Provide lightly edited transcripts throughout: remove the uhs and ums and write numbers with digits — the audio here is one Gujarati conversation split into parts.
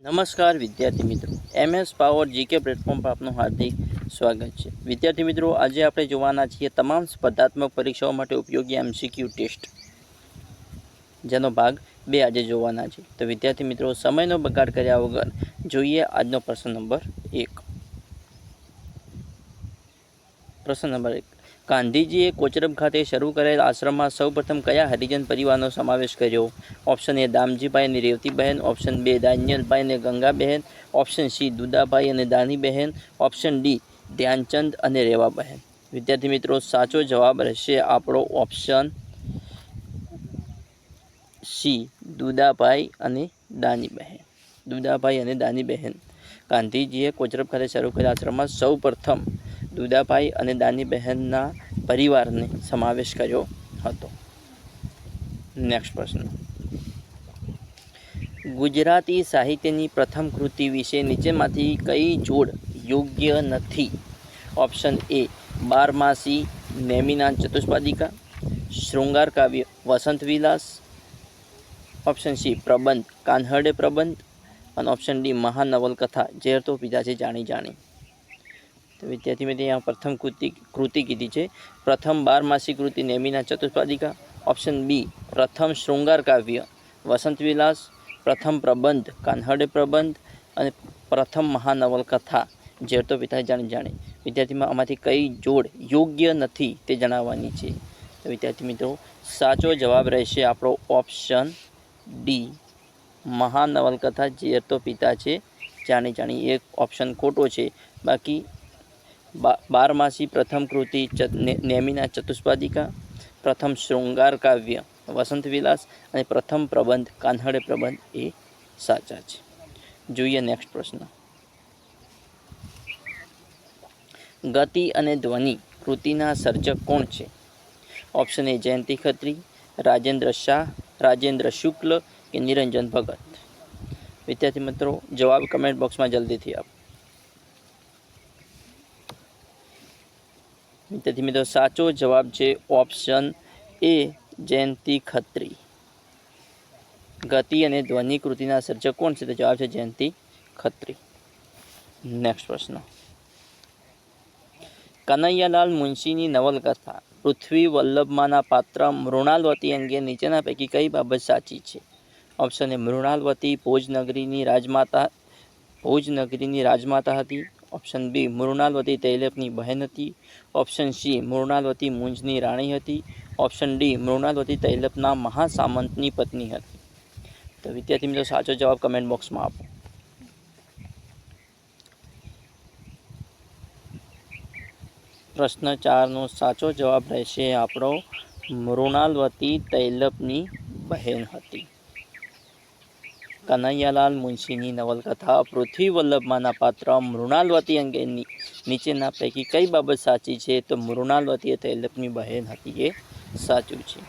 નમસ્કાર વિદ્યાર્થી મિત્રો, MS પાવર GK પ્લેટફોર્મ પર આપનું હાર્દિક સ્વાગત છે. વિદ્યાર્થી મિત્રો, આજે આપણે જોવાના છીએ તમામ સ્પર્ધાત્મક પરીક્ષાઓ માટે ઉપયોગી MCQ ટેસ્ટ, જેનો ભાગ 2 આજે જોવાના છે. તો વિદ્યાર્થી મિત્રો, સમયનો બગાડ કર્યા વગર જોઈએ આજનો પ્રશ્ન નંબર 1. પ્રશ્ન નંબર 1. ગાંધીજીએ કોચરબ ખાતે શરૂ કરેલ આશ્રમમાં સૌપ્રથમ કયા હરિજન પરિવારનો સમાવેશ કર્યો? ઓપ્શન એ દામજીભાઈ અને રેવતીબહેન, ઓપ્શન બે દાનિયલભાઈ અને ગંગાબહેન, ઓપ્શન સી દુદાભાઈ અને દાનીબહેન, ઓપ્શન ડી ધ્યાનચંદ અને રેવાબહેન. વિદ્યાર્થી મિત્રો, સાચો જવાબ રહેશે આપણો ઓપ્શન સી દુદાભાઈ અને દાનીબહેન. દુદાભાઈ અને દાનીબહેન. ગાંધીજીએ કોચરબ ખાતે શરૂ કરેલ આશ્રમમાં સૌ પ્રથમ દુદાભાઈ અને દાનીબહેનના પરિવારને સમાવેશ કર્યો હતો. નેક્સ્ટ પ્રશ્ન. ગુજરાતી સાહિત્યની પ્રથમ કૃતિ વિશે નીચેમાંથી કઈ જોડ યોગ્ય નથી? ઓપ્શન એ બારમાસી નેમિના ચતુષ્પાદિકા, શૃંગાર કાવ્ય વસંત વિલાસ, ઓપ્શન સી પ્રબંધ કાન્હડે પ્રબંધ, અને ઓપ્શન ડી મહાનવલકથા ઝેર તો પીધા છે જાણી જાણી. તો વિદ્યાર્થી મિત્રો, અહીંયા પ્રથમ કૃતિ કીધી છે. પ્રથમ બારમાસી કૃતિ નેમિના ચતુષ્પાદિકા, ઓપ્શન બી પ્રથમ શૃંગાર કાવ્ય વસંત વિલાસ, પ્રથમ પ્રબંધ કાન્હડે પ્રબંધ, અને પ્રથમ મહાનવલકથા ઝેર તો પીધા છે જાણી જાણી. વિદ્યાર્થીમાં આમાંથી કઈ જોડ યોગ્ય નથી તે જણાવવાની છે. તો વિદ્યાર્થી મિત્રો, સાચો જવાબ રહેશે આપણો ઓપ્શન ડી મહાનવલકથા ઝેર તો પીતા છે જાણી જાણી. એક ઓપ્શન ખોટો છે. બાકી બારમાસી પ્રથમ કૃતિ નેમિના ચતુષ્પાદિકા, પ્રથમ શૃંગાર કાવ્ય વસંત વિલાસ અને પ્રથમ પ્રબંધ કાન્હડે પ્રબંધ એ સાચા છે. જોઈએ નેક્સ્ટ પ્રશ્ન. ગતિ અને ધ્વનિ કૃતિના સર્જક કોણ છે? ઓપ્શન એ જયંતિ ખત્રી, રાજેન્દ્ર શાહ, રાજેન્દ્ર શુક્લ કે નિરંજન ભગત. વિદ્યાર્થી મિત્રો, જવાબ કમેન્ટ બોક્સમાં જલ્દીથી આપો. વિદ્યાર્થી મિત્રો, સાચો જવાબ છે ઓપ્શન એ જયંતિ ખત્રી. ગતિ અને ધ્વનિ કૃતિના સર્જક કોણ છે? તો જવાબ છે જયંતિ ખત્રી. નેક્સ્ટ પ્રશ્ન. કનૈયાલાલ મુનશીની નવલકથા પૃથ્વી વલ્લભમાંના પાત્ર મૃણાલવતી અંગે નીચેના પૈકી કઈ બાબત સાચી છે? ઓપ્શન એ મૃણાલવતી ભોજનગરીની રાજમાતા હતી. ઓપ્શન બી મૃણાલવતી તૈલપની બહેન હતી. ઓપ્શન સી મૃણાલવતી મુંજની રાણી હતી. ઓપ્શન ડી મૃણાલવતી તૈલપના મહાસામંતની પત્ની હતી. તો વિદ્યાર્થી મિત્રો, સાચો જવાબ કમેન્ટ બોક્સમાં આપો. પ્રશ્ન 4નો સાચો જવાબ રહેશે આપણો મૃણાલવતી તૈલપની બહેન હતી. કનૈયાલાલ મુનશીની નવલકથા પૃથ્વી વલ્લભમાંના પાત્ર મૃણાલવતી અંગેની નીચેના પૈકી કઈ બાબત સાચી છે? તો મૃણાલવતી તૈલપની બહેન હતી એ સાચું છે.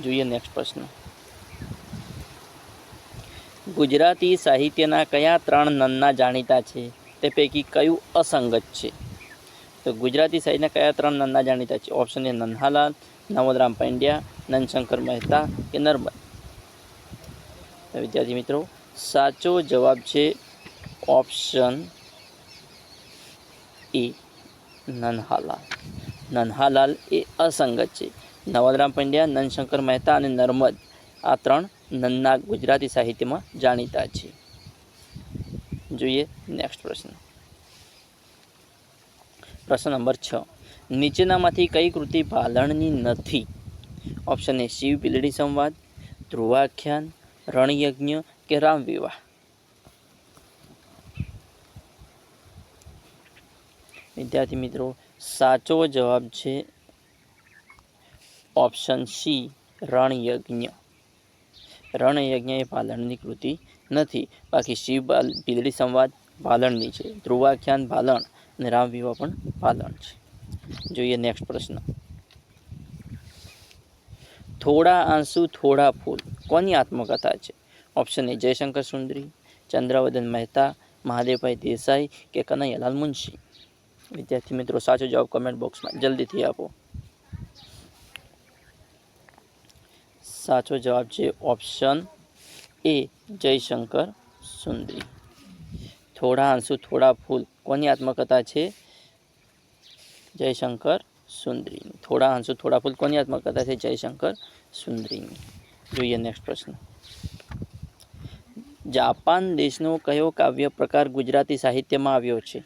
જોઈએ નેક્સ્ટ પ્રશ્ન. ગુજરાતી સાહિત્યના કયા 3 નન્ના જાણીતા છે? તે પૈકી કયું અસંગત છે? તો ગુજરાતી સાહિત્યના કયા 3 નન્ના જાણીતા છે? ઓપ્શન એ નન્હાલાલ, નવલરામ પંડ્યા, નંદશંકર મહેતા કે નર્મદ. તો વિદ્યાર્થી મિત્રો, સાચો જવાબ છે ઓપ્શન એ નન્હાલાલ. નન્હાલાલ એ અસંગત છે. નવલરામ પંડ્યા, નંદશંકર મહેતા અને નર્મદ આ 3 નન્ના ગુજરાતી સાહિત્યમાં જાણીતા છે. જોઈએ નેક્સ્ટ પ્રશ્ન. પ્રશ્ન નંબર 6. નીચેનામાંથી કઈ કૃતિ ભાલણની નથી? ઓપ્શન એ શિવ પીલડી સંવાદ, ધ્રુવાખ્યાન, રણયજ્ઞ કે રામવિવાહ. વિદ્યાર્થી મિત્રો, સાચો જવાબ છે ઓપ્શન સી રણયજ્ઞ. રણયજ્ઞ એ ભાલણની કૃતિ નથી. બાકી શિવ પીલડી સંવાદ ભાલણની છે, ધ્રુવાખ્યાન ભાલણ અને રામવિવાહ પણ ભાલણ છે. જોઈએ નેક્સ્ટ પ્રશ્ન. થોડા આંસુ થોડા ફૂલ કોની આત્મકથા છે? ઓપ્શન એ જયશંકર સુંદરી, ચંદ્રવદન મહેતા, મહાદેવભાઈ દેસાઈ કે કનૈયાલાલ મુનશી. વિદ્યાર્થી મિત્રો, સાચો જવાબ કમેન્ટ બોક્સમાં જલ્દીથી આપો. સાચો જવાબ છે ઓપ્શન એ જયશંકર સુંદરી. થોડા આંસુ થોડા ફૂલ કોની આત્મકથા છે? જયશંકર સુંદરીની. થોડા આંસુ થોડા ફૂલ કોની આત્મકથા છે? જયશંકર સુંદરીની. જોઈએ નેક્સ્ટ પ્રશ્ન. જાપાન દેશનો કયો કાવ્ય પ્રકાર ગુજરાતી સાહિત્યમાં આવ્યો છે?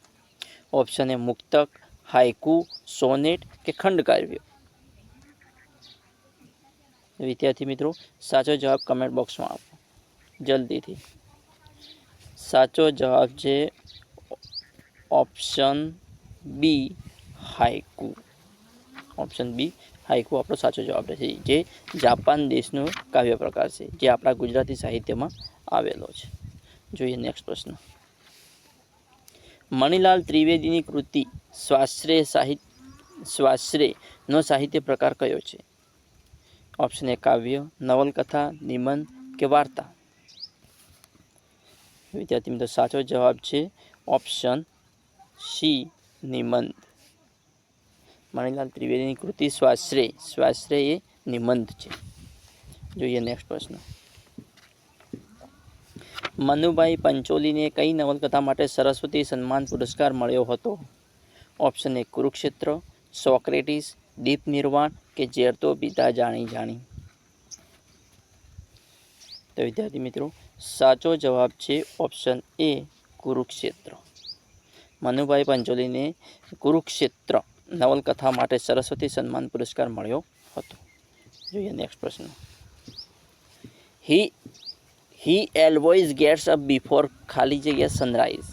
ઓપ્શન એ મુક્તક, હાઇકુ, સોનેટ કે ખંડકાવ્ય. વિદ્યાર્થી મિત્રો સાચો જવાબ કમેન્ટ બોક્સમાં આપો જલ્દીથી. સાચો જવાબ છે option B haiku. Option B haiku આપણો સાચો જવાબ રહેશે, જે જાપાન દેશનો કાવ્ય પ્રકાર છે, જે આપણા ગુજરાતી સાહિત્યમાં આવેલો છે. જોઈએ નેક્સ્ટ પ્રશ્ન. મણિલાલ ત્રિવેદીની કૃતિ સ્વાશ્રયનો સાહિત્ય પ્રકાર કયો છે? ઓપ્શન એ કાવ્ય, નવલકથા, નિબંધ કે વાર્તા. વિદ્યાર્થી મિત્રો સાચો જવાબ છે ઓપ્શન સી નિબંધ. મણિલાલ ત્રિવેદીની કૃતિ સ્વાશ્રય એ નિબંધ છે. જોઈએ નેક્સ્ટ પ્રશ્ન. મનુભાઈ પંચોલીને કઈ નવલકથા માટે સરસ્વતી સન્માન પુરસ્કાર મળ્યો હતો? ઓપ્શન એ કુરુક્ષેત્ર, સોક્રેટિસ, દીપ નિર્વાણ કે ઝેર તો પીતા જાણી જાણી. તો વિદ્યાર્થી મિત્રો સાચો જવાબ છે ઓપ્શન એ કુરુક્ષેત્ર. મનુભાઈ પંચોલીને કુરુક્ષેત્ર નવલકથા માટે સરસ્વતી સન્માન પુરસ્કાર મળ્યો હતો. જોઈએ નેક્સ્ટ પ્રશ્ન. He always gets up before ખાલી જગ્યા sunrise.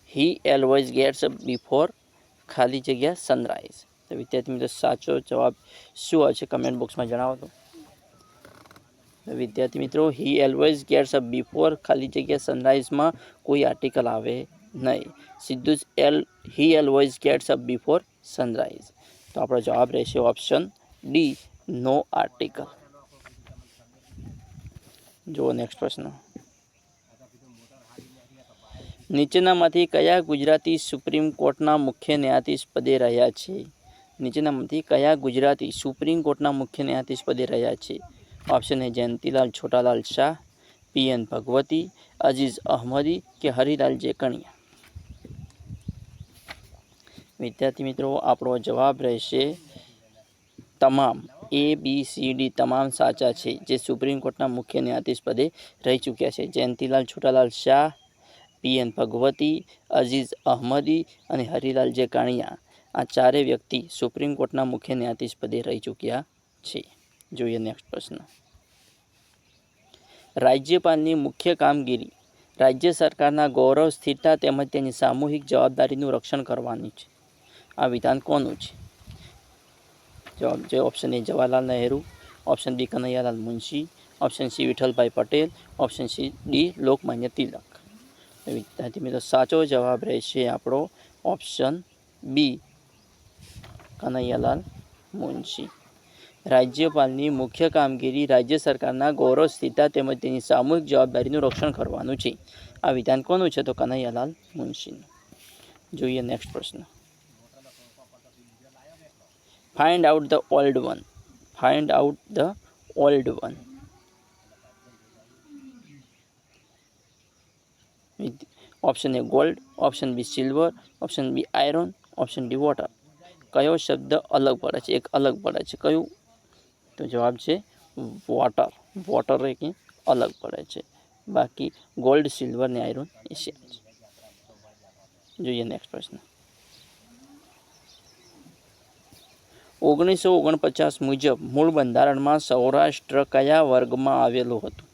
He always gets up before ખાલી જગ્યા સનરાઈઝ. તો વિદ્યાર્થી મિત્રો સાચો જવાબ શું આવશે કમેન્ટ બોક્સમાં જણાવો તો. વિદ્યાર્થી મિત્રો he always gets up before ખાલી જગ્યા સનરાઈઝમાં કોઈ આર્ટિકલ આવે નહીં, સીધું જ he always gets up before sunrise. તો આપણો જવાબ રહેશે ઓપ્શન ડી નો આર્ટિકલ. જુઓ નેક્સ્ટ પ્રશ્ન. નીચેનામાંથી કયા ગુજરાતી સુપ્રીમ કોર્ટના મુખ્ય ન્યાયાધીશ પદે રહ્યા છે? નીચેનામાંથી કયા ગુજરાતી સુપ્રીમ કોર્ટના મુખ્ય ન્યાયાધીશ પદે રહ્યા છે? Option A Jayantilal Chhotalal Shah, P N Bhagwati, Aziz Ahmadi કે હરિલાલ જેકણિયા. વિદ્યાર્થી મિત્રો આપણો જવાબ રહેશે તમામ ABCD તમામ સાચા છે, જે સુપ્રીમ કોર્ટના મુખ્ય ન્યાયાધીશ પદે રહી ચૂક્યા છે. જયંતીલાલ છોટાલાલ શાહ, પીએન ભગવતી, અઝીઝ અહમદી અને હરિલાલ જેકાણીયા, આ ચારે વ્યક્તિ સુપ્રીમ કોર્ટના મુખ્ય ન્યાયાધીશ પદે રહી ચૂક્યા છે. જોઈએ નેક્સ્ટ પ્રશ્ન. રાજ્યપાલની મુખ્ય કામગીરી રાજ્ય સરકારના ગૌરવ, સ્થિરતા તેમજ તેની સામૂહિક જવાબદારીનું રક્ષણ કરવાની છે. આ વિધાન કોનું છે? જવાબ છે option A Jawaharlal Nehru, option B Kanaiyalal Munshi, option C Vithalbhai Patel, option C D Lokmanya Tilak. વિદ્યાર્થી મિત્રો સાચો જવાબ રહેશે આપણો ઓપ્શન બી કનૈયાલાલ મુનશી. રાજ્યપાલની મુખ્ય કામગીરી રાજ્ય સરકારના ગૌરવ, સ્થિરતા તેમજ તેની સામૂહિક જવાબદારીનું રક્ષણ કરવાનું છે. આ વિધાન કોનું છે? તો કનૈયાલાલ મુનશીનું. જોઈએ નેક્સ્ટ પ્રશ્ન. Find out the old one. Find out the old one. Option A gold, option B silver, option B iron, option D water. કયો શબ્દ અલગ પડે છે? એક અલગ પડે છે. કયું? તો જવાબ છે વોટર. વોટર એક અલગ પડે છે, બાકી ગોલ્ડ, સિલ્વર ને આયરન એ સેમ છે. જોઈએ નેક્સ્ટ પ્રશ્ન. 1949 મુજબ મૂળ બંધારણમાં સૌરાષ્ટ્ર કયા વર્ગમાં આવેલું હતું?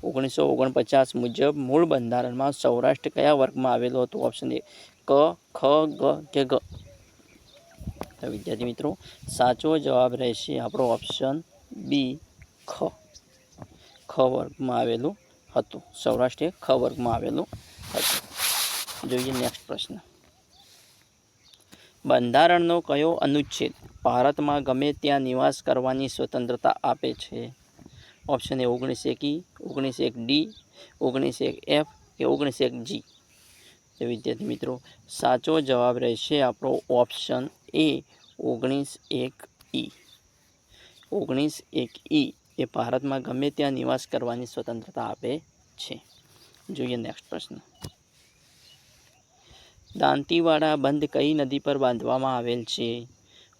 1949 મુજબ મૂળ બંધારણમાં સૌરાષ્ટ્ર કયા વર્ગમાં આવેલું હતું? ઓપ્શન એ ક, ખ, ગ કે ગ. તો વિદ્યાર્થી મિત્રો સાચો જવાબ રહેશે આપણો ઓપ્શન બી ખ. ખ વર્ગમાં આવેલું હતું. સૌરાષ્ટ્ર ખ વર્ગમાં આવેલું હતું. જોઈએ નેક્સ્ટ પ્રશ્ન. બંધારણનો કયો અનુચ્છેદ ભારતમાં ગમે ત્યાં નિવાસ કરવાની સ્વતંત્રતા આપે છે? ઓપ્શન એ 19(1)E, 19(1)D, 19(1)F કે 19(1)G. તો વિદ્યાર્થી મિત્રો સાચો જવાબ રહેશે આપણો ઓપ્શન એ 19(1)E. 19(1)E એ ભારતમાં ગમે ત્યાં નિવાસ કરવાની સ્વતંત્રતા આપે છે. જોઈએ નેક્સ્ટ પ્રશ્ન. દાંતીવાડા બંધ કઈ નદી પર બાંધવામાં આવેલ છે?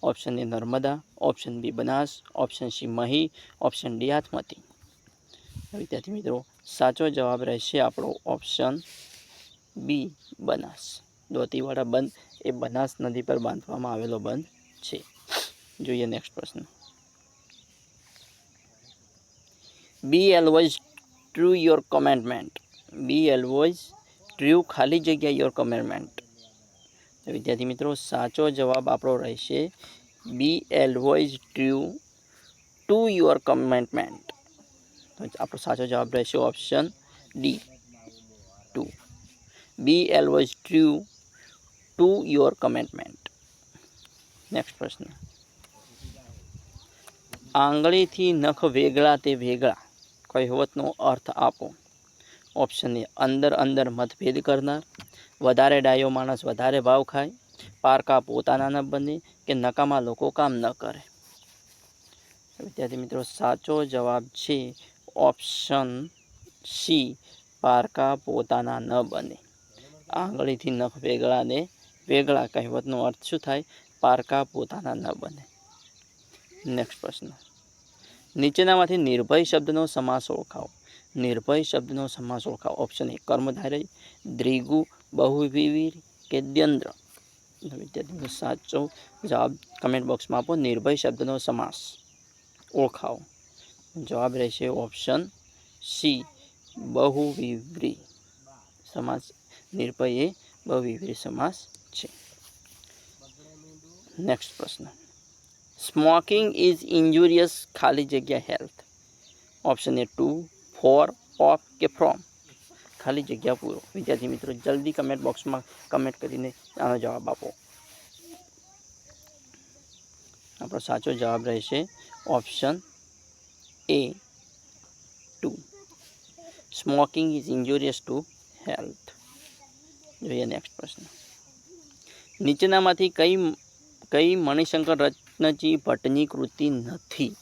Option A Narmada, option B Banas, option C Mahi, option D Hathmati. વિદ્યાર્થી મિત્રો સાચો જવાબ રહેશે આપણો ઓપ્શન બી બનાસ. દાંતીવાડા બંધ એ બનાસ નદી પર બાંધવામાં આવેલો બંધ છે. જોઈએ નેક્સ્ટ પ્રશ્ન. બી always true your કમેન્ટમેન્ટ. B always true ખાલી જગ્યા યોર કમેન્ટમેન્ટ. વિદ્યાર્થી મિત્રો સાચો જવાબ આપણો રહેશે be always true to your commitment. આપણો સાચો જવાબ રહેશે option D 2. Be always true to your commitment. Next પ્રશ્ન. આંગળીથી નખ વેગળા તે વેગળા કહેવતનો અર્થ આપો. ઓપ્શન એ અંદર અંદર મતભેદ કરનાર, વધારે ડાયો માણસ વધારે ભાવ ખાય, પારકા પોતાના ન બને, કે નકામા લોકો કામ ન કરે. વિદ્યાર્થી મિત્રો સાચો જવાબ છે ઓપ્શન સી પારકા પોતાના ન બને. આંગળીથી નખ વેગળા ને વેગળા કહેવતનો અર્થ શું થાય? પારકા પોતાના ન બને. નેક્સ્ટ પ્રશ્ન. નીચેનામાંથી નિર્ભય શબ્દનો સમાસ ઓળખાવો. નિર્ભય શબ્દનો સમાસ ઓળખાવો. ઓપ્શન એ કર્મધારય, દ્વિગુ, બહુવિહીન કે દ્વંદ્વ. વિદ્યાર્થીઓ સાચો જવાબ કમેન્ટ બોક્સમાં આપો. નિર્ભય શબ્દનો સમાસ ઓળખાવો. જવાબ રહેશે ઓપ્શન સી બહુવિહીન સમાસ. નિર્ભય એ બહુવિહીન સમાસ છે. નેક્સ્ટ પ્રશ્ન. સ્મોકિંગ ઇઝ ઇન્જુરિયસ ખાલી જગ્યા હેલ્થ. ઓપ્શન એ 2, 4, ઓફ કે ફ્રોમ. ખાલી જગ્યા પૂરો. વિદ્યાર્થી મિત્રો જલ્દી કમેન્ટ બોક્સમાં કમેન્ટ કરીને આનો જવાબ આપો. આપણો સાચો જવાબ રહેશે option A 2. Smoking is injurious to health. જોઈએ નેક્સ્ટ પ્રશ્ન. નીચેનામાંથી કઈ મણિશંકર રત્નજી ભટ્ટની કૃતિ નથી?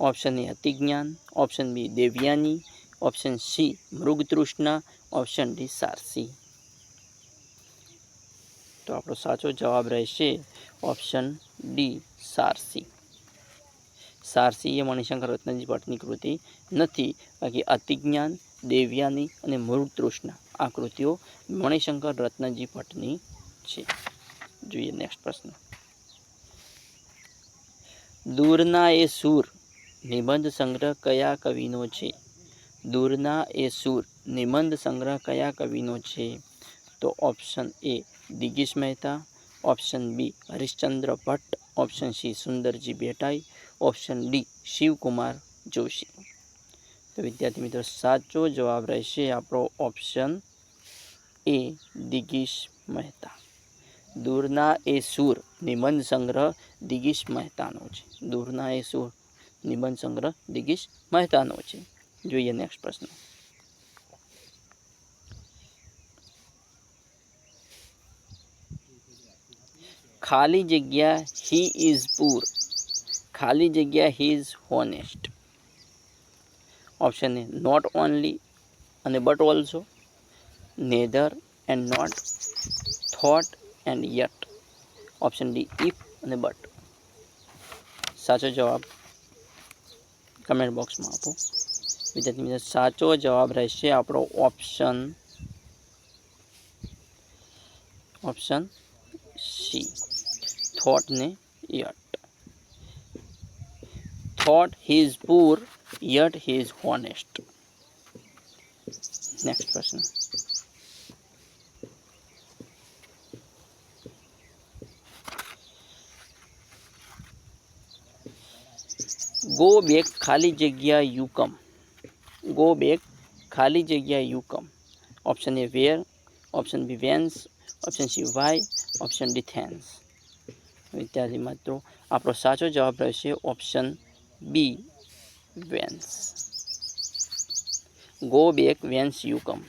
Option A Atigyan, option B Devayani, option C Mrugtrushna, option D Sarasi. તો આપણો સાચો જવાબ રહેશે ઓપ્શન ડી સારસી. સારસી એ મણિશંકર રત્નજી ભટ્ટની કૃતિ નથી. બાકી અતિજ્ઞાન, દેવયાની અને મૃગતૃષ્ણા આ કૃતિઓ મણિશંકર રત્નજી ભટ્ટની છે. જોઈએ નેક્સ્ટ પ્રશ્ન. દૂરના એ સૂર નિબંધ સંગ્રહ કયા કવિનો છે? દૂરના એ સૂર નિબંધ સંગ્રહ કયા કવિનો છે? તો option A Digish Mehta, option B Harishchandra Bhatt, option C Sundarji Betai, option D Shivkumar Joshi. તો વિદ્યાર્થી મિત્રો સાચો જવાબ રહેશે આપણો ઓપ્શન એ દિગીશ મહેતા. દૂરના એ સૂર નિબંધ સંગ્રહ દિગીશ મહેતાનો છે. દૂરના એ સૂર નિબંધ સંગ્રહ દિગીશ મહેતાનો છે. જોઈએ નેક્સ્ટ પ્રશ્ન. ખાલી જગ્યા હી ઇઝ પુઅર, ખાલી જગ્યા he is honest. Option A not only અને but also, neither and not, though and yet. Option D if અને બટ. સાચો જવાબ કમેન્ટ બોક્સમાં આપો. વિદ્યાર્થી મિત્રો સાચો જવાબ રહેશે આપણો ઓપ્શન સી થોટ ને yet. Though he is poor yet he is honest. Next પ્રશ્ન. ગો બેક ખાલી જગ્યા યુ કમ. ગો બેક ખાલી જગ્યા you come. Option A where, option B whence, option C why, option D thence. વિદ્યાર્થી મિત્રો આપણો સાચો જવાબ રહેશે option B whence. Go back whence you come.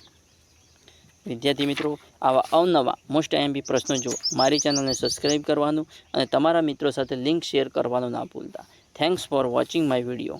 વિદ્યાર્થી મિત્રો આવા અવનવા મોસ્ટ આઈએમપી પ્રશ્નો જો મારી ચેનલને સબસ્ક્રાઈબ કરવાનું અને તમારા મિત્રો સાથે લિંક શેર કરવાનું ના ભૂલતા. Thanks for watching my video.